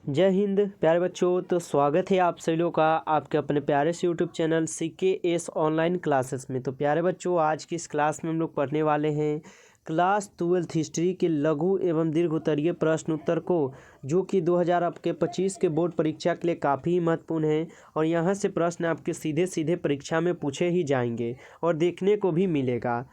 जय हिंद प्यारे बच्चों। तो स्वागत है आप सभी लोगों का आपके अपने प्यारे से YouTube channel CKS online classes में। तो प्यारे बच्चों, आज की इस क्लास में हम लोग पढ़ने वाले हैं क्लास 12 हिस्ट्री के लघु एवं दीर्घ उत्तरीय प्रश्न उत्तर को, जो कि 2025 के बोर्ड परीक्षा के लिए काफ़ी महत्वपूर्ण है। और यहाँ से प्रश्न आपके सीधे सीधे परीक्षा में पूछे ही जाएंगे और देखने को भी मिलेगा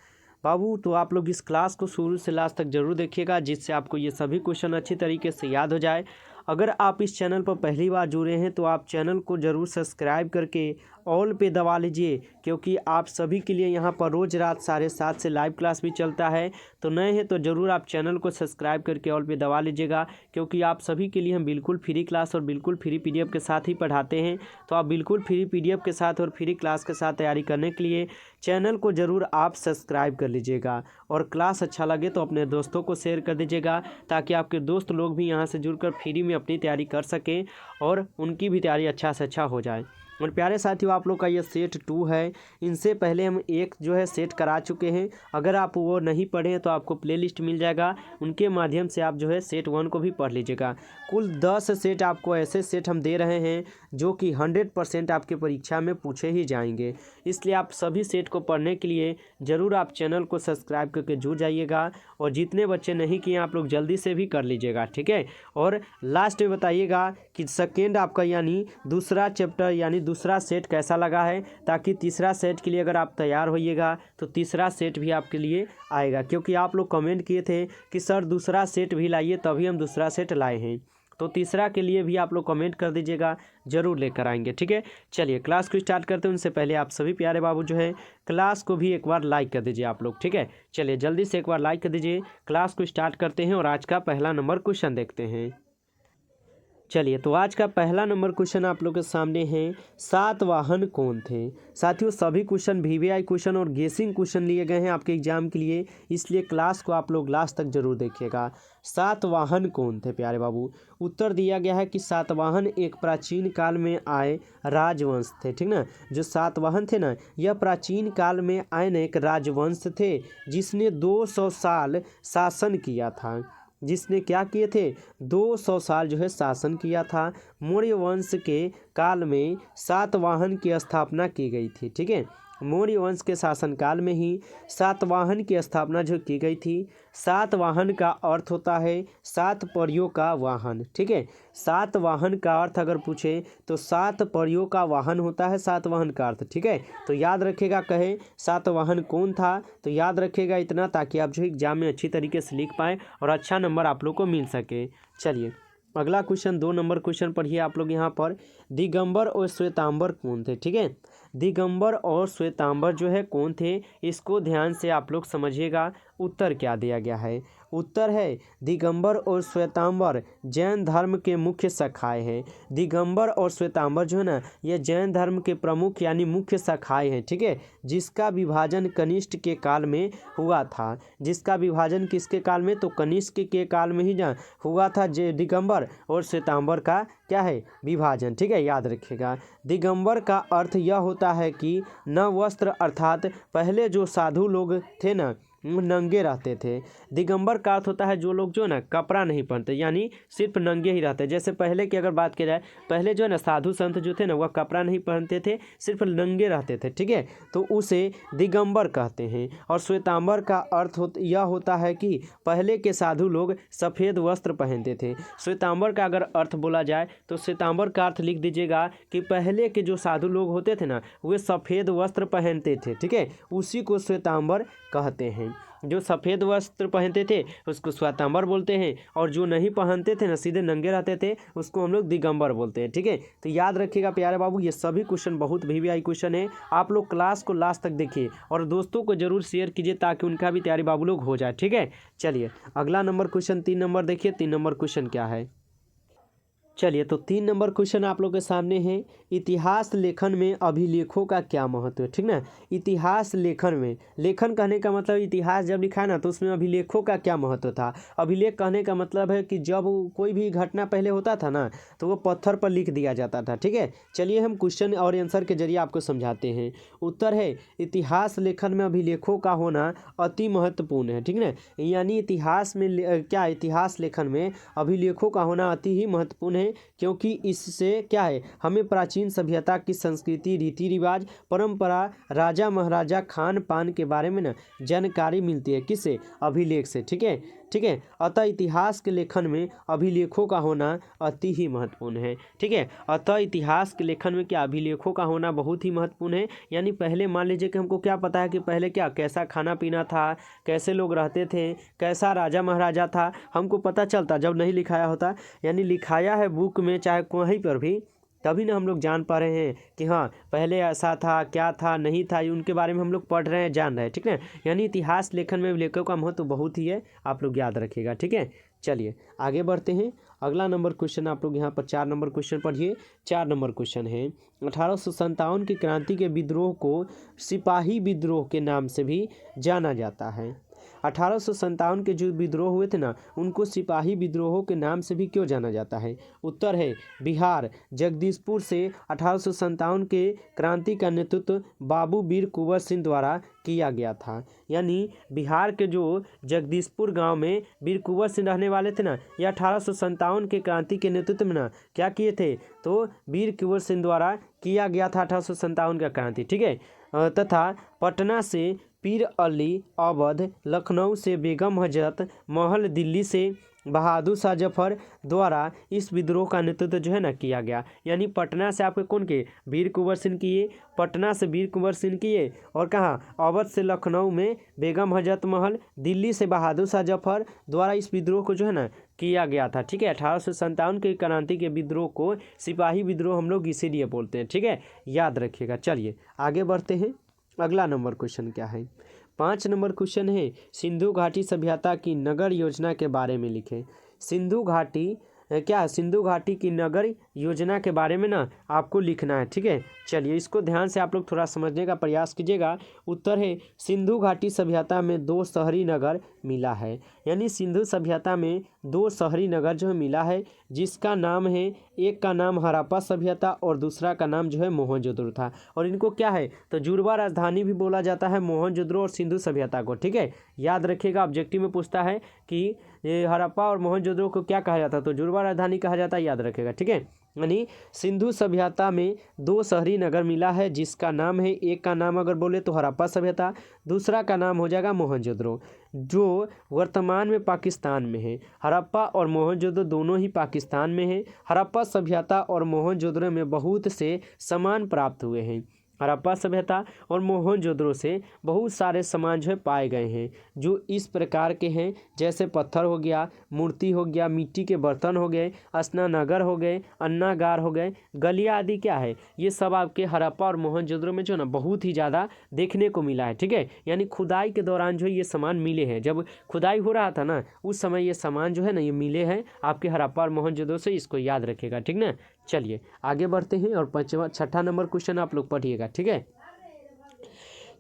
बाबू। तो आप लोग इस क्लास को शुरू से लास्ट तक जरूर देखिएगा, जिससे आपको ये सभी क्वेश्चन अच्छी तरीके से याद हो जाए। अगर आप इस चैनल पर पहली बार जुड़े हैं तो आप चैनल को ज़रूर सब्सक्राइब करके ऑल पे दबा लीजिए, क्योंकि आप सभी के लिए यहाँ पर रोज़ रात 7:30 से लाइव क्लास भी चलता है। तो नए हैं तो ज़रूर आप चैनल को सब्सक्राइब करके ऑल पे दबा लीजिएगा, क्योंकि आप सभी के लिए हम बिल्कुल फ्री क्लास और बिल्कुल फ्री PDF के साथ ही पढ़ाते हैं। तो आप बिल्कुल फ्री PDF के साथ और फ्री क्लास के साथ तैयारी करने के लिए चैनल को ज़रूर आप सब्सक्राइब कर लीजिएगा। और क्लास अच्छा लगे तो अपने दोस्तों को शेयर कर दीजिएगा, ताकि आपके दोस्त लोग भी यहाँ से जुड़कर फ्री में अपनी तैयारी कर सकें और उनकी भी तैयारी अच्छा से अच्छा हो जाए। और प्यारे साथियों, आप लोग का ये सेट 2 है। इनसे पहले हम एक जो है सेट करा चुके हैं। अगर आप वो नहीं पढ़े हैं तो आपको प्लेलिस्ट मिल जाएगा, उनके माध्यम से आप जो है सेट 1 को भी पढ़ लीजिएगा। कुल 10 सेट आपको ऐसे सेट हम दे रहे हैं जो कि 100% आपके परीक्षा में पूछे ही जाएंगे। इसलिए आप सभी सेट को पढ़ने के लिए ज़रूर आप चैनल को सब्सक्राइब करके जुड़ जाइएगा। और जितने बच्चे नहीं किए आप लोग जल्दी से भी कर लीजिएगा, ठीक है। और लास्ट में बताइएगा कि सेकेंड आपका यानी दूसरा चैप्टर यानी दूसरा सेट कैसा लगा है, ताकि तीसरा सेट के लिए अगर आप तैयार होइएगा तो तीसरा सेट भी आपके लिए आएगा। क्योंकि आप लोग कमेंट किए थे कि सर दूसरा सेट भी लाइए, तभी हम दूसरा सेट लाए हैं। तो तीसरा के लिए भी आप लोग कमेंट कर दीजिएगा, ज़रूर लेकर आएंगे, ठीक है। चलिए क्लास को स्टार्ट करते हैं। उनसे पहले आप सभी प्यारे बाबू जो है क्लास को भी एक बार लाइक कर दीजिए आप लोग, ठीक है। चलिए जल्दी से एक बार लाइक कर दीजिए। क्लास को स्टार्ट करते हैं और आज का पहला नंबर क्वेश्चन देखते हैं। चलिए तो आज का पहला नंबर क्वेश्चन आप लोग के सामने है, सातवाहन कौन थे। साथियों, सभी क्वेश्चन VVI क्वेश्चन और गेसिंग क्वेश्चन लिए गए हैं आपके एग्जाम के लिए, इसलिए क्लास को आप लोग लास्ट तक जरूर देखिएगा। सातवाहन कौन थे प्यारे बाबू। उत्तर दिया गया है कि सातवाहन एक प्राचीन काल में आए राजवंश थे, ठीक ना। जो सातवाहन थे ना, यह प्राचीन काल में आए एक राजवंश थे, जिसने 200 साल शासन किया था। जिसने क्या किए थे, 200 साल जो है शासन किया था। मौर्य वंश के काल में सातवाहन की स्थापना की गई थी, ठीक है। मौर्य वंश के शासनकाल में ही सातवाहन की स्थापना जो की गई थी। सातवाहन का अर्थ होता है 7 परियों का वाहन, ठीक है। सातवाहन का अर्थ अगर पूछे तो 7 परियों का वाहन होता है सातवाहन का अर्थ, ठीक है। तो याद रखेगा, कहे सातवाहन कौन था, तो याद रखेगा इतना, ताकि आप जो एग्जाम में अच्छी तरीके से लिख पाएँ और अच्छा नंबर आप लोग को मिल सके। चलिए अगला क्वेश्चन 2 नंबर क्वेश्चन पढ़िए आप लोग यहाँ पर। दिगंबर और श्वेतांबर कौन थे, ठीक है। दिगंबर और श्वेतांबर जो है कौन थे, इसको ध्यान से आप लोग समझिएगा। उत्तर क्या दिया गया है। उत्तर है दिगंबर और श्वेतांबर जैन धर्म के मुख्य शाखाएं हैं। दिगंबर और श्वेतांबर जो है ना, ये जैन धर्म के प्रमुख यानी मुख्य शाखाएं हैं, ठीक है। जिसका विभाजन कनिष्क के काल में हुआ था। जिसका विभाजन किसके काल में, तो कनिष्क के काल में ही ना हुआ था। दिगंबर और श्वेतांबर का क्या है, विभाजन, ठीक है। याद रखिएगा। दिगंबर का अर्थ यह होता है कि न वस्त्र, अर्थात पहले जो साधु लोग थे ना नंगे रहते थे। दिगंबर का अर्थ होता है जो लोग जो है ना कपड़ा नहीं पहनते, यानी सिर्फ नंगे ही रहते। जैसे पहले की अगर बात की जाए, पहले जो है ना साधु संत जो थे ना, वह कपड़ा नहीं पहनते थे, सिर्फ नंगे रहते थे, ठीक है। तो उसे दिगंबर कहते हैं। और श्वेतांबर का अर्थ यह होता है कि पहले के साधु लोग सफ़ेद वस्त्र पहनते थे। श्वेतांबर का अगर अर्थ बोला जाए तो श्वेतांबर का अर्थ लिख दीजिएगा कि पहले के जो साधु लोग होते थे ना, वे सफ़ेद वस्त्र पहनते थे, ठीक है। उसी को श्वेतांबर कहते हैं। जो सफ़ेद वस्त्र पहनते थे उसको श्वेतांबर बोलते हैं, और जो नहीं पहनते थे ना, सीधे नंगे रहते थे, उसको हम लोग दिगंबर बोलते हैं, ठीक है। तो याद रखिएगा प्यारे बाबू, ये सभी क्वेश्चन बहुत VVI क्वेश्चन है। आप लोग क्लास को लास्ट तक देखिए और दोस्तों को जरूर शेयर कीजिए, ताकि उनका भी तैयारी बाबू लोग हो जाए, ठीक है। चलिए अगला नंबर क्वेश्चन 3 नंबर देखिए। 3 नंबर क्वेश्चन क्या है। चलिए तो 3 नंबर क्वेश्चन आप लोग के सामने है, इतिहास लेखन में अभिलेखों का क्या महत्व है, ठीक ना। इतिहास लेखन में, लेखन कहने का मतलब इतिहास जब लिखा है ना, तो उसमें अभिलेखों का क्या महत्व था। अभिलेख कहने का मतलब है कि जब कोई भी घटना पहले होता था ना, तो वो पत्थर पर लिख दिया जाता था, ठीक है। चलिए हम क्वेश्चन और आंसर के जरिए आपको समझाते हैं। उत्तर है इतिहास लेखन में अभिलेखों का होना अति महत्वपूर्ण है, ठीक ना। यानी इतिहास में क्या, इतिहास लेखन में अभिलेखों का होना अति ही महत्वपूर्ण है। हैं क्योंकि इससे क्या है, हमें प्राचीन सभ्यता की संस्कृति, रीति रिवाज, परंपरा, राजा महाराजा, खान पान के बारे में ना जानकारी मिलती है। किससे? अभिलेख से। ठीक है, ठीक है। अतः इतिहास के लेखन में अभिलेखों का होना अति ही महत्वपूर्ण है। ठीक है, अतः इतिहास के लेखन में क्या अभिलेखों का होना बहुत ही महत्वपूर्ण है। यानी पहले मान लीजिए कि हमको क्या पता है कि पहले क्या कैसा खाना पीना था, कैसे लोग रहते थे, कैसा राजा महाराजा था, हमको पता चलता जब नहीं लिखाया होता। यानी लिखाया है बुक में चाहे कहीं पर भी, तभी ना हम लोग जान पा रहे हैं कि हाँ पहले ऐसा था, क्या था, नहीं था, ये उनके बारे में हम लोग पढ़ रहे हैं, जान रहे हैं। ठीक है, यानी इतिहास लेखन में लेखकों का महत्व बहुत ही है, आप लोग याद रखिएगा। ठीक है, चलिए आगे बढ़ते हैं। अगला नंबर क्वेश्चन आप लोग यहाँ पर 4 नंबर क्वेश्चन पढ़िए। 4 नंबर क्वेश्चन है 1857 की क्रांति के विद्रोह को सिपाही विद्रोह के नाम से भी जाना जाता है। 1857 के जो विद्रोह हुए थे ना, उनको सिपाही विद्रोहों के नाम से भी क्यों जाना जाता है? उत्तर है बिहार, जगदीशपुर से 1857 के क्रांति का नेतृत्व बाबू वीर कुंवर सिंह द्वारा किया गया था। यानी बिहार के जो जगदीशपुर गांव में वीर कुंवर सिंह रहने वाले थे ना, ये 1857 के क्रांति के नेतृत्व में ना क्या किए थे? तो वीर कुंवर सिंह द्वारा किया गया था 1857 का क्रांति। ठीक है, तथा पटना से पीर अली अवध, लखनऊ से बेगम हजरत महल, दिल्ली से बहादुर शाह जफर द्वारा इस विद्रोह का नेतृत्व जो है ना किया गया। यानी पटना से आपके कौन के? वीर कुंवर सिंह किए, पटना से वीर कुंवर सिंह किए, और कहाँ? अवध से लखनऊ में बेगम हजरत महल, दिल्ली से बहादुर शाह जफर द्वारा इस विद्रोह को जो है ना किया गया था। ठीक है, 1857 के क्रांति के विद्रोह को सिपाही विद्रोह हम लोग इसीलिए बोलते हैं। ठीक है, याद रखिएगा। चलिए आगे बढ़ते हैं। अगला नंबर क्वेश्चन क्या है? 5 नंबर क्वेश्चन है सिंधु घाटी सभ्यता की नगर योजना के बारे में लिखें। सिंधु घाटी क्या है? सिंधु घाटी की नगर योजना के बारे में ना आपको लिखना है। ठीक है, चलिए इसको ध्यान से आप लोग थोड़ा समझने का प्रयास कीजिएगा। उत्तर है सिंधु घाटी सभ्यता में 2 शहरी नगर मिला है। यानी सिंधु सभ्यता में 2 शहरी नगर जो है मिला है, जिसका नाम है, एक का नाम हड़प्पा सभ्यता और दूसरा का नाम जो है मोहनजोदड़ो था। और इनको क्या है? तो जुड़वा राजधानी भी बोला जाता है मोहनजोदड़ो और सिंधु सभ्यता को। ठीक है, याद रखिएगा, ऑब्जेक्टिव में पूछता है कि ये हड़प्पा और मोहनजोदड़ो को क्या कहा जाता है? तो जुड़वा राजधानी कहा जाता है, याद रखेगा। ठीक है, यानी सिंधु सभ्यता में 2 शहरी नगर मिला है, जिसका नाम है, एक का नाम अगर बोले तो हड़प्पा सभ्यता, दूसरा का नाम हो जाएगा मोहनजोदड़ो, जो वर्तमान में पाकिस्तान में है। हड़प्पा और मोहनजोदड़ो दोनों ही पाकिस्तान में है। हड़प्पा सभ्यता और मोहनजोदड़ो में बहुत से सामान प्राप्त हुए हैं। हड़प्पा सभ्यता और मोहनजोदड़ो से बहुत सारे सामान जो है पाए गए हैं, जो इस प्रकार के हैं, जैसे पत्थर हो गया, मूर्ति हो गया, मिट्टी के बर्तन हो गए, स्नानगर हो गए, अन्नागार हो गए, गलिया आदि क्या है, ये सब आपके हड़प्पा और मोहनजोदड़ो में जो ना बहुत ही ज़्यादा देखने को मिला है। ठीक है, यानी खुदाई के दौरान जो ये सामान मिले हैं, जब खुदाई हो रहा था ना उस समय ये सामान जो है ना ये मिले हैं आपके हड़प्पा और मोहनजोदड़ो से, इसको याद रखेगा। ठीक ना, चलिए आगे बढ़ते हैं और 6ठा नंबर क्वेश्चन आप लोग पढ़िएगा। ठीक है,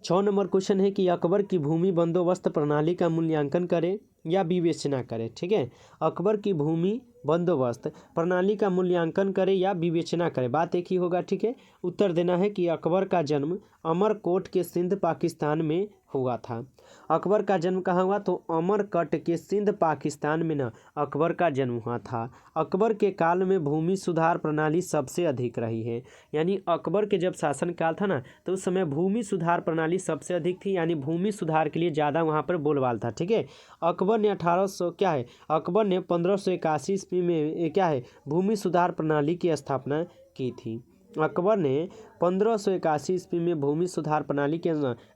6 नंबर क्वेश्चन है कि अकबर की भूमि बंदोबस्त प्रणाली का मूल्यांकन करें या विवेचना करें। ठीक है, अकबर की भूमि बंदोबस्त प्रणाली का मूल्यांकन करें या विवेचना करें, बात एक ही होगा। ठीक है, उत्तर देना है कि अकबर का जन्म अमरकोट के सिंध पाकिस्तान में हुआ था। अकबर का जन्म कहाँ हुआ? तो अमरकट के सिंध पाकिस्तान में ना अकबर का जन्म हुआ था। अकबर के काल में भूमि सुधार प्रणाली सबसे अधिक रही है। यानी अकबर के जब शासन काल था ना तो उस समय भूमि सुधार प्रणाली सबसे अधिक थी, यानी भूमि सुधार के लिए ज़्यादा वहाँ पर बोलबाल था। ठीक है, अकबर ने 1800 क्या है, अकबर ने 1581 ईस्वी में क्या है भूमि सुधार प्रणाली की स्थापना की थी। अकबर ने 1581 ईस्वी में भूमि सुधार प्रणाली की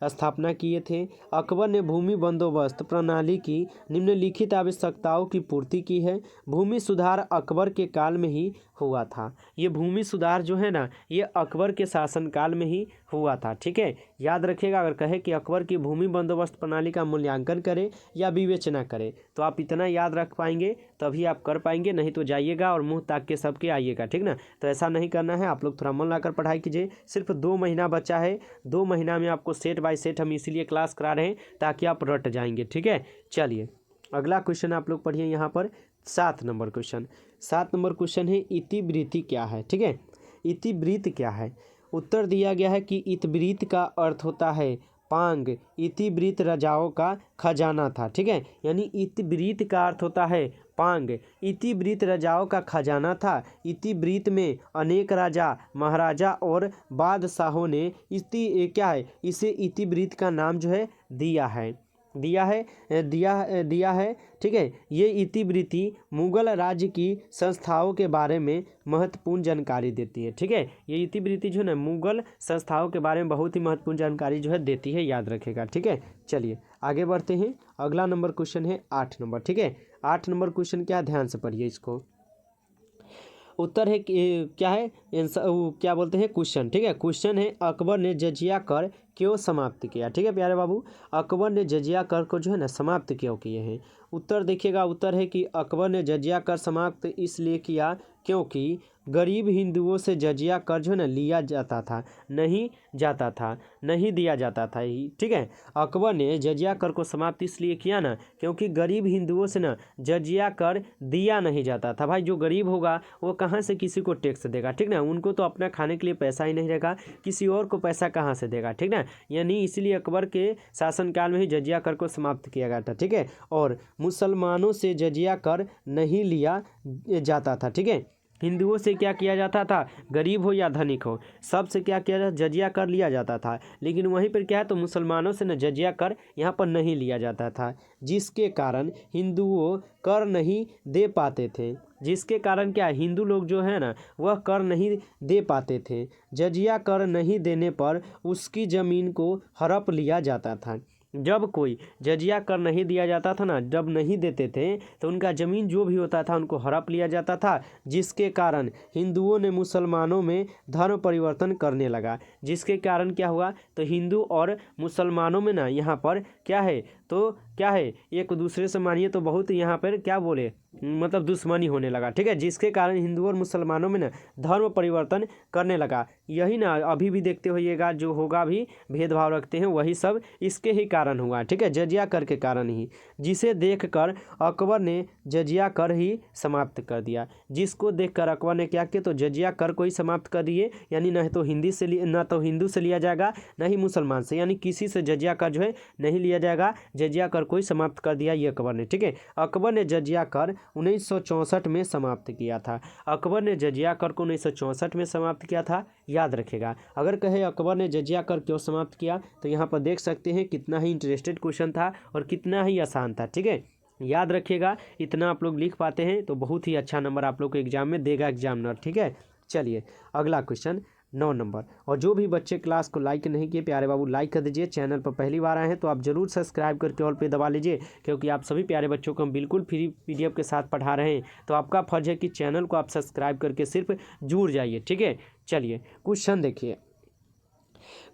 स्थापना किए थे। अकबर ने भूमि बंदोबस्त प्रणाली की निम्नलिखित आवश्यकताओं की पूर्ति की है। भूमि सुधार अकबर के काल में ही हुआ था। ये भूमि सुधार जो है ना ये अकबर के शासनकाल में ही हुआ था। ठीक है, याद रखिएगा, अगर कहे कि अकबर की भूमि बंदोबस्त प्रणाली का मूल्यांकन करें या विवेचना करें तो आप इतना याद रख पाएंगे, तभी आप कर पाएंगे, नहीं तो जाइएगा और मुंह ताक के सबके आइएगा। ठीक ना, तो ऐसा नहीं करना है, आप लोग थोड़ा मन लगाकर पढ़ाई कीजिए। सिर्फ 2 महीना बचा है, 2 महीना में आपको सेट बाय सेट हम इसीलिए क्लास करा रहे हैं ताकि आप रट जाएंगे। ठीक है, चलिए अगला क्वेश्चन आप लोग पढ़िए यहाँ पर 7 नंबर क्वेश्चन। 7 नंबर क्वेश्चन है इतिवृत्ति क्या है। ठीक है, इतिवृत्त क्या है? उत्तर दिया गया है कि इतिवृत्त का अर्थ होता है पांग। इतिवृत्त राजाओं का खजाना था। ठीक है, यानी इतिवृत्त का अर्थ होता है पांग इतिवृत्त राजाओं का खजाना था। इतिवृत्त में अनेक राजा महाराजा और बादशाहों ने क्या है इसे इतिवृत्त का नाम जो है दिया है ठीक है। ये इतिवृत्ति मुगल राज्य की संस्थाओं के बारे में महत्वपूर्ण जानकारी देती है। ठीक है, ये इतिवृत्ति जो है ना मुगल संस्थाओं के बारे में बहुत ही महत्वपूर्ण जानकारी जो है देती है, याद रखेगा। ठीक है, चलिए आगे बढ़ते हैं। अगला नंबर क्वेश्चन है 8 नंबर। ठीक है, 8 नंबर क्वेश्चन क्या, ध्यान से पढ़िए इसको। उत्तर है क्या है, क्या बोलते हैं क्वेश्चन। ठीक है, क्वेश्चन है अकबर ने जजिया कर क्यों समाप्त किया। ठीक है प्यारे बाबू, अकबर ने जजिया कर को जो है ना समाप्त क्यों किए हैं। उत्तर देखिएगा, उत्तर है कि अकबर ने जजिया कर समाप्त इसलिए किया क्योंकि गरीब हिंदुओं से जजिया कर जो है ना लिया जाता था, नहीं दिया जाता था। ठीक है, अकबर ने जजिया कर को समाप्त इसलिए किया ना क्योंकि गरीब हिंदुओं से ना जजिया कर दिया नहीं जाता था। भाई जो गरीब होगा वो कहाँ से किसी को टैक्स देगा, ठीक ना, उनको तो अपना खाने के लिए पैसा ही नहीं रहेगा, किसी और को पैसा कहाँ से देगा, ठीक ना। यानी इसलिए अकबर के शासनकाल में ही जजिया कर को समाप्त किया गया था। ठीक है, और मुसलमानों से जजिया कर नहीं लिया जाता था। ठीक है, हिंदुओं से क्या किया जाता था, गरीब हो या धनिक हो सबसे क्या किया जाता, जजिया कर लिया जाता था। लेकिन वहीं पर क्या है, तो मुसलमानों से न जजिया कर यहाँ पर नहीं लिया जाता था, जिसके कारण हिंदुओं कर नहीं दे पाते थे। जिसके कारण क्या, हिंदू लोग जो है ना वह कर नहीं दे पाते थे। जजिया कर नहीं देने पर उसकी ज़मीन को हड़प लिया जाता था। जब कोई जजिया कर नहीं दिया जाता था ना, जब नहीं देते थे तो उनका ज़मीन जो भी होता था उनको हड़प लिया जाता था, जिसके कारण हिंदुओं ने मुसलमानों में धर्म परिवर्तन करने लगा। जिसके कारण क्या हुआ, तो हिंदू और मुसलमानों में ना यहाँ पर क्या है, तो क्या है एक दूसरे से मानिए तो बहुत यहाँ पर क्या बोले, मतलब दुश्मनी होने लगा। ठीक है, जिसके कारण हिंदू और मुसलमानों में ना धर्म परिवर्तन करने लगा। यही ना अभी भी देखते होइएगा, जो होगा भी भेदभाव रखते हैं वही सब इसके ही कारण हुआ। ठीक है, जजिया कर के कारण ही, जिसे देखकर अकबर ने जजिया कर ही समाप्त कर दिया। जिसको देखकर अकबर ने क्या किया, तो जजिया कर को ही समाप्त कर दिए। यानी न तो हिंदू से लिया जाएगा, न ही मुसलमान से, यानी किसी से जजिया कर जो है नहीं लिया जाएगा, जजिया कर को ही समाप्त कर दिया ये अकबर ने। ठीक है, अकबर ने जजिया कर 1964 में समाप्त किया था। अकबर ने जजिया कर को 1964 में समाप्त किया था, याद रखेगा। अगर कहे अकबर ने जजिया कर क्यों समाप्त किया, तो यहाँ पर देख सकते हैं कितना ही इंटरेस्टेड क्वेश्चन था और कितना ही आसान था। ठीक है, याद रखिएगा, इतना आप लोग लिख पाते हैं तो बहुत ही अच्छा नंबर आप लोग को एग्जाम में देगा एग्जामिनर। ठीक है, चलिए अगला क्वेश्चन 9 नंबर। और जो भी बच्चे क्लास को लाइक नहीं किए प्यारे बाबू लाइक कर दीजिए। चैनल पर पहली बार आए हैं तो आप जरूर सब्सक्राइब करके ऑल पे दबा लीजिए, क्योंकि आप सभी प्यारे बच्चों को हम बिल्कुल फ्री PDF के साथ पढ़ा रहे हैं। तो आपका फर्ज है कि चैनल को आप सब्सक्राइब करके सिर्फ जुड़ जाइए। ठीक है, चलिए क्वेश्चन देखिए।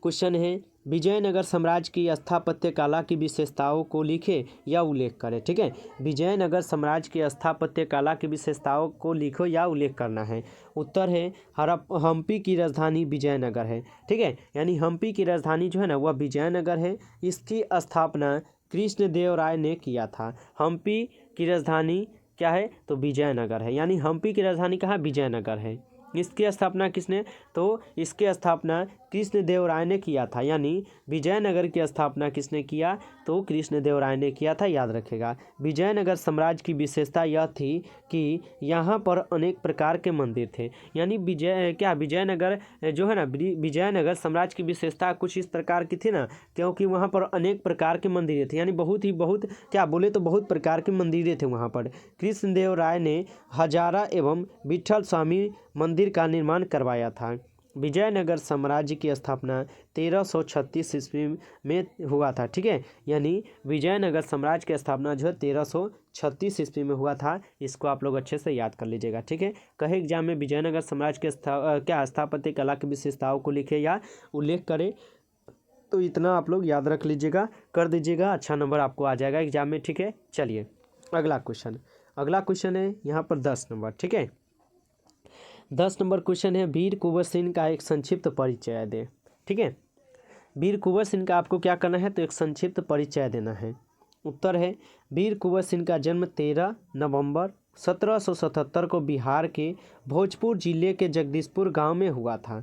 क्वेश्चन है विजयनगर साम्राज्य की स्थापत्य कला की विशेषताओं को लिखे या उल्लेख करें। ठीक है, विजयनगर साम्राज्य की स्थापत्य कला की विशेषताओं को लिखो या उल्लेख करना है। उत्तर है हम्पी की राजधानी विजयनगर है। ठीक है, यानी हम्पी की राजधानी जो है ना वह विजयनगर है। इसकी स्थापना कृष्णदेव राय ने किया था। हम्पी की राजधानी क्या है, तो विजयनगर है। यानी हम्पी की राजधानी कहाँ, विजयनगर है। इसकी स्थापना किसने, तो इसकी स्थापना कृष्णदेव राय ने किया था। यानी विजयनगर की स्थापना किसने किया, तो कृष्णदेव राय ने किया था, याद रखेगा। विजयनगर साम्राज्य की विशेषता यह थी कि यहाँ पर अनेक प्रकार के मंदिर थे। यानी विजयनगर जो है ना, विजयनगर साम्राज्य की विशेषता कुछ इस प्रकार की थी ना, क्योंकि वहाँ पर अनेक प्रकार के मंदिर थे। यानी बहुत क्या बोले तो बहुत प्रकार के मंदिर थे वहाँ पर। कृष्णदेव राय ने हजारा एवं विट्ठल स्वामी मंदिर का निर्माण करवाया था। विजयनगर साम्राज्य की स्थापना 1336 ईस्वी में हुआ था। ठीक है, यानी विजयनगर साम्राज्य की स्थापना जो है 1336 ईस्वी में हुआ था। इसको आप लोग अच्छे से याद कर लीजिएगा। ठीक है, कहे एग्जाम में विजयनगर साम्राज्य के स्थापत्य कला की विशेषताओं को लिखे या उल्लेख करें, तो इतना आप लोग याद रख लीजिएगा, कर दीजिएगा, अच्छा नंबर आपको आ जाएगा एग्जाम में। ठीक है, चलिए अगला क्वेश्चन है यहाँ पर 10 नंबर। ठीक है, 10 नंबर क्वेश्चन है वीर कुंवर सिंह का एक संक्षिप्त परिचय दे। ठीक है, वीर कुंवर सिंह का आपको क्या करना है, तो एक संक्षिप्त परिचय देना है। उत्तर है वीर कुंवर सिंह का जन्म 13 नवंबर 1777 को बिहार के भोजपुर जिले के जगदीशपुर गांव में हुआ था।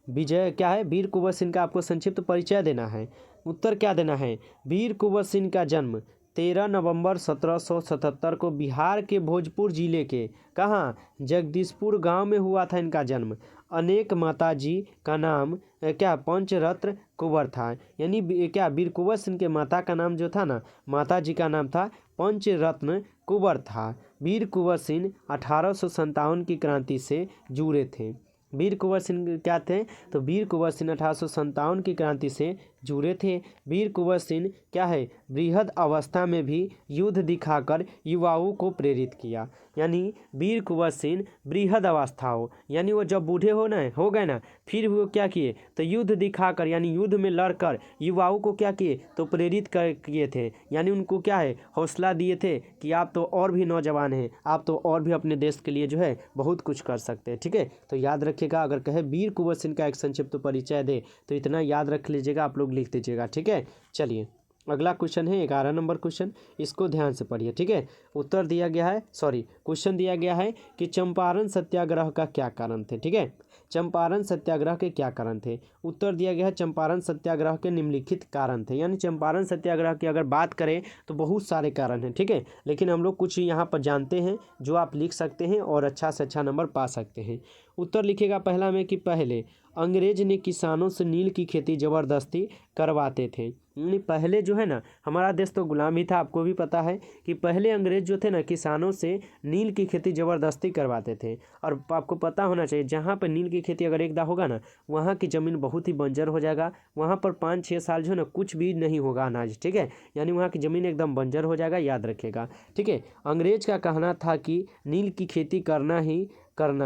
वीर कुंवर सिंह का आपको संक्षिप्त परिचय देना है। उत्तर क्या देना है, वीर कुंवर सिंह का जन्म 13 नवंबर 1777 को बिहार के भोजपुर जिले के कहाँ जगदीशपुर गांव में हुआ था इनका जन्म। अनेक माताजी का नाम क्या पंचरत्न कुंवर था, यानी क्या वीर कुंवर सिंह के माता का नाम जो था ना, माता जी का नाम था पंचरत्न कुंवर था। वीर कुंवर सिंह 1857 की क्रांति से जुड़े थे। वीर कुंवर सिंह क्या थे, तो वीर कुंवर सिंह 1857 की क्रांति से जुड़े थे। वीर कुंवर सिंह क्या है, बृहद अवस्था में भी युद्ध दिखाकर युवाओं को प्रेरित किया। यानी वीर कुंवर सिंह बृहद अवस्था हो, यानी वो जब बूढ़े हो गए ना, फिर वो क्या किए, तो युद्ध दिखाकर यानी युद्ध में लड़कर युवाओं को क्या किए, तो प्रेरित किए थे। यानी उनको क्या है, हौसला दिए थे कि आप तो और भी नौजवान हैं, आप तो और भी अपने देश के लिए जो है बहुत कुछ कर सकते हैं। ठीक है, तो याद रखिएगा, अगर कहे वीर कुंवर सिंह का एक संक्षिप्त परिचय दे तो इतना याद रख लीजिएगा, आप लोग लिख दीजिएगा। ठीक है, चलिए अगला क्वेश्चन है 11 नंबर क्वेश्चन, इसको ध्यान से पढ़िए। ठीक है, उत्तर दिया गया है, क्वेश्चन दिया गया है कि चंपारण सत्याग्रह का क्या कारण थे। ठीक है, चंपारण सत्याग्रह के क्या कारण थे। उत्तर दिया गया है चंपारण सत्याग्रह के निम्नलिखित कारण थे। यानी चंपारण सत्याग्रह की अगर बात करें तो बहुत सारे कारण हैं। ठीक है, लेकिन हम लोग कुछ यहाँ पर जानते हैं जो आप लिख सकते हैं और अच्छा से अच्छा नंबर पा सकते हैं। उत्तर लिखेगा पहला में कि पहले अंग्रेज ने किसानों से नील की खेती ज़बरदस्ती करवाते थे। यानी पहले जो है ना, हमारा देश तो गुलाम ही था, आपको भी पता है कि पहले अंग्रेज जो थे ना किसानों से नील की खेती ज़बरदस्ती करवाते थे। और आपको पता होना चाहिए, जहाँ पर नील की खेती अगर एकदा होगा ना, वहाँ की ज़मीन बहुत ही बंजर हो जाएगा, वहाँ पर 5-6 साल जो है ना कुछ भी नहीं होगा अनाज। ठीक है, यानी वहाँ की ज़मीन एकदम बंजर हो जाएगा, याद रखिएगा। ठीक है, अंग्रेज का कहना था कि नील की खेती करना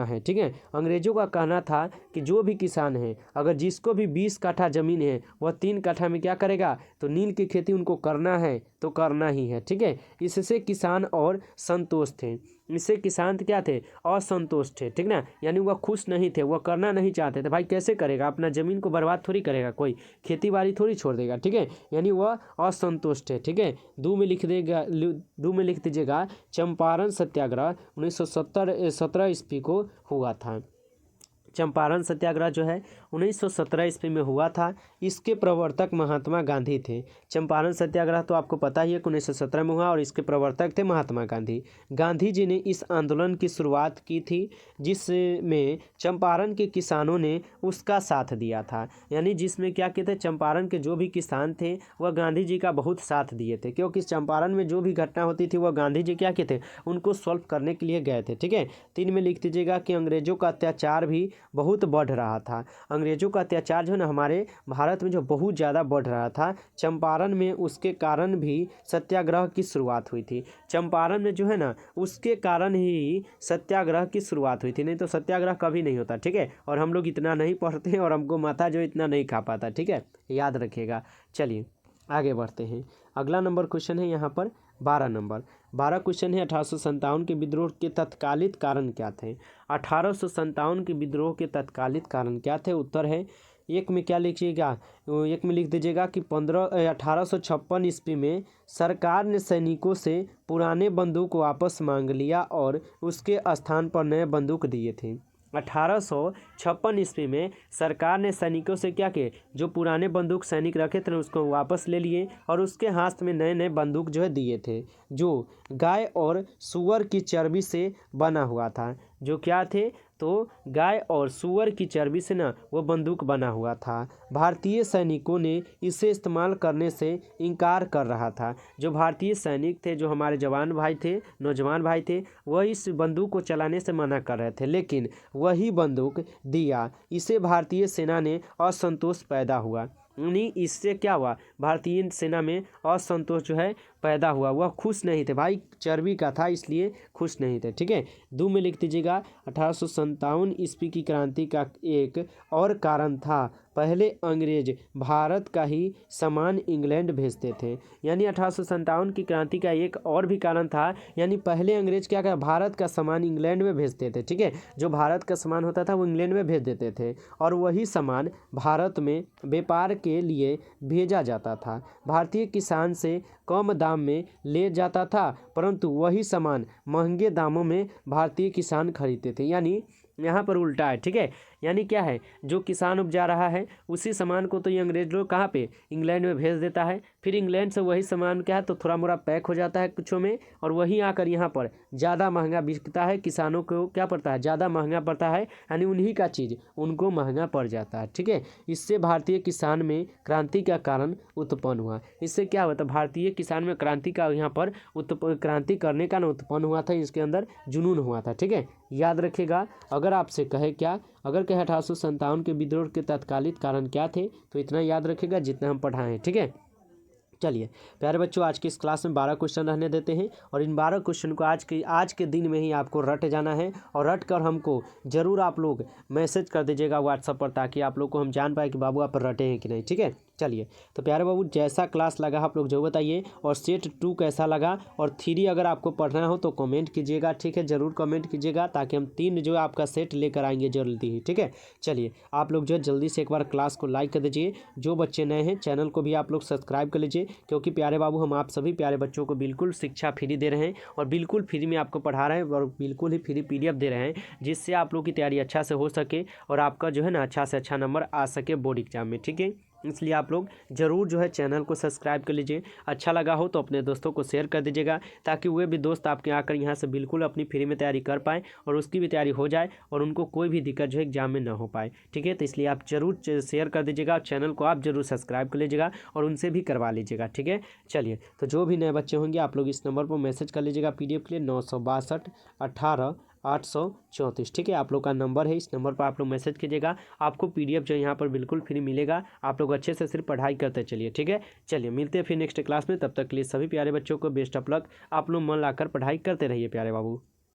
है। ठीक है, अंग्रेज़ों का कहना था कि जो भी किसान है, अगर जिसको भी 20 कट्ठा ज़मीन है, वह 3 कट्ठा में क्या करेगा, तो नील की खेती उनको करना है तो करना ही है। ठीक है, इससे किसान और संतोष थे, इससे किसान क्या थे, असंतोष थे। ठीक ना, यानी वह खुश नहीं थे, वह करना नहीं चाहते थे। भाई कैसे करेगा, अपना ज़मीन को बर्बाद थोड़ी करेगा, कोई खेती बाड़ी थोड़ी छोड़ देगा। ठीक है, यानी वह असंतोष थे। ठीक है, दो में लिख दीजिएगा चंपारण सत्याग्रह 1917 ईस्वी को हुआ था। चंपारण सत्याग्रह जो है 1917 ईस्वी में हुआ था। इसके प्रवर्तक महात्मा गांधी थे। चंपारण सत्याग्रह तो आपको पता ही है 1917 में हुआ और इसके प्रवर्तक थे महात्मा गांधी। गांधी जी ने इस आंदोलन की शुरुआत की थी, जिसमें चंपारण के किसानों ने उसका साथ दिया था। यानी जिसमें क्या कहते हैं, चंपारण के जो भी किसान थे वह गांधी जी का बहुत साथ दिए थे, क्योंकि चंपारण में जो भी घटना होती थी वह गांधी जी क्या कहते उनको सॉल्व करने के लिए गए थे। ठीक है, 3 में लिख दीजिएगा कि अंग्रेजों का अत्याचार भी बहुत बढ़ रहा था। अंग्रेजों का अत्याचार जो है ना हमारे भारत में जो बहुत ज़्यादा बढ़ रहा था, चंपारण में उसके कारण भी सत्याग्रह की शुरुआत हुई थी। चंपारण में जो है ना उसके कारण ही सत्याग्रह की शुरुआत हुई थी, नहीं तो सत्याग्रह कभी नहीं होता। ठीक है, और हम लोग इतना नहीं पढ़ते और हमको माथा जो इतना नहीं खा पाता। ठीक है, याद रखिएगा। चलिए आगे बढ़ते हैं। अगला नंबर क्वेश्चन है यहाँ पर 12 नंबर। 12 क्वेश्चन है 1857 के विद्रोह के तत्कालिक कारण क्या थे। 1857 के विद्रोह के तत्कालिक कारण क्या थे। उत्तर है 1 में क्या लिखिएगा, 1 में लिख दीजिएगा कि 1856 ईस्वी में सरकार ने सैनिकों से पुराने बंदूक वापस मांग लिया और उसके स्थान पर नए बंदूक दिए थे। 1856 ईस्वी में सरकार ने सैनिकों से क्या किए, जो पुराने बंदूक सैनिक रखे थे उसको वापस ले लिए और उसके हाथ में नए नए बंदूक जो है दिए थे, जो गाय और सूअर की चर्बी से बना हुआ था। जो क्या थे, तो गाय और सूअर की चर्बी से ना वो बंदूक बना हुआ था। भारतीय सैनिकों ने इसे इस्तेमाल करने से इनकार कर रहा था। जो भारतीय सैनिक थे, जो हमारे जवान भाई थे, नौजवान भाई थे, वह इस बंदूक को चलाने से मना कर रहे थे, लेकिन वही बंदूक दिया। इसे भारतीय सेना ने असंतोष पैदा हुआ। यानी इससे क्या हुआ, भारतीय सेना में असंतोष जो है पैदा हुआ, वह खुश नहीं थे। भाई चर्बी का था इसलिए खुश नहीं थे। ठीक है, 2 में लिख दीजिएगा 1857 ईस्वी की क्रांति का एक और कारण था, पहले अंग्रेज भारत का ही सामान इंग्लैंड भेजते थे। यानी 1857 की क्रांति का एक और भी कारण था, यानी पहले अंग्रेज क्या कर भारत का सामान इंग्लैंड में भेजते थे। ठीक है, जो भारत का सामान होता था वो इंग्लैंड में भेज देते थे और वही सामान भारत में व्यापार के लिए भेजा जाता था। भारतीय किसान से कम दाम में ले जाता था, परंतु वही सामान महंगे दामों में भारतीय किसान खरीदते थे। यानी यहाँ पर उल्टा है, ठीक है। यानी क्या है, जो किसान उपजा रहा है उसी सामान को तो ये अंग्रेज लोग कहाँ पे, इंग्लैंड में भेज देता है। फिर इंग्लैंड से वही सामान क्या है तो थोड़ा मोड़ा पैक हो जाता है कुछों में, और वही आकर यहाँ पर ज़्यादा महंगा बिकता है। किसानों को क्या पड़ता है, ज़्यादा महंगा पड़ता है, यानी उन्हीं का चीज़ उनको महंगा पड़ जाता है, ठीक है। इससे भारतीय किसान में क्रांति का कारण उत्पन्न हुआ। इससे क्या हुआ, तो भारतीय किसान में क्रांति का यहाँ पर क्रांति करने का उत्पन्न हुआ था, इसके अंदर जुनून हुआ था, ठीक है। याद रखिएगा। अगर आपसे कहे क्या, अगर कहे 1857 के विद्रोह के तत्कालिक कारण क्या थे, तो इतना याद रखिएगा जितना हम पढ़ाए हैं, ठीक है। चलिए प्यारे बच्चों, आज की इस क्लास में 12 क्वेश्चन रहने देते हैं, और इन 12 क्वेश्चन को आज के दिन में ही आपको रट जाना है, और रट कर हमको ज़रूर आप लोग मैसेज कर दीजिएगा व्हाट्सएप पर, ताकि आप लोग को हम जान पाए कि बाबू आप रटे हैं कि नहीं, ठीक है। चलिए तो प्यारे बाबू, जैसा क्लास लगा आप लोग जो बताइए, और सेट 2 कैसा लगा, और 3 अगर आपको पढ़ना हो तो कमेंट कीजिएगा, ठीक है। ज़रूर कमेंट कीजिएगा, ताकि हम 3 जो है आपका सेट लेकर आएंगे जल्दी ही, ठीक है। चलिए आप लोग जो है जल्दी से एक बार क्लास को लाइक कर दीजिए। जो बच्चे नए हैं चैनल को भी आप लोग सब्सक्राइब कर लीजिए, क्योंकि प्यारे बाबू हम आप सभी प्यारे बच्चों को बिल्कुल शिक्षा फ्री दे रहे हैं, और बिल्कुल फ्री में आपको पढ़ा रहे हैं, और बिल्कुल ही फ्री PDF दे रहे हैं, जिससे आप लोग की तैयारी अच्छा से हो सके, और आपका जो है ना अच्छा से अच्छा नंबर आ सके बोर्ड एग्जाम में, ठीक है। इसलिए आप लोग ज़रूर जो है चैनल को सब्सक्राइब कर लीजिए। अच्छा लगा हो तो अपने दोस्तों को शेयर कर दीजिएगा, ताकि वे भी दोस्त आपके आकर यहाँ से बिल्कुल अपनी फ्री में तैयारी कर पाएँ, और उसकी भी तैयारी हो जाए, और उनको कोई भी दिक्कत जो है एग्जाम में ना हो पाए, ठीक है। तो इसलिए आप ज़रूर शेयर कर दीजिएगा, चैनल को आप ज़रूर सब्सक्राइब कर लीजिएगा, और उनसे भी करवा लीजिएगा, ठीक है। चलिए तो जो भी नए बच्चे होंगे आप लोग इस नंबर पर मैसेज कर लीजिएगा PDF के लिए 962 18 834, ठीक है। आप लोग का नंबर है, इस नंबर पर आप लोग मैसेज कीजिएगा, आपको PDF जो यहाँ पर बिल्कुल फ्री मिलेगा। आप लोग अच्छे से सिर्फ पढ़ाई करते चलिए, ठीक है। चलिए मिलते हैं फिर नेक्स्ट क्लास में, तब तक के लिए सभी प्यारे बच्चों को बेस्ट ऑफ लक। आप लोग मन लाकर पढ़ाई करते रहिए प्यारे बाबू।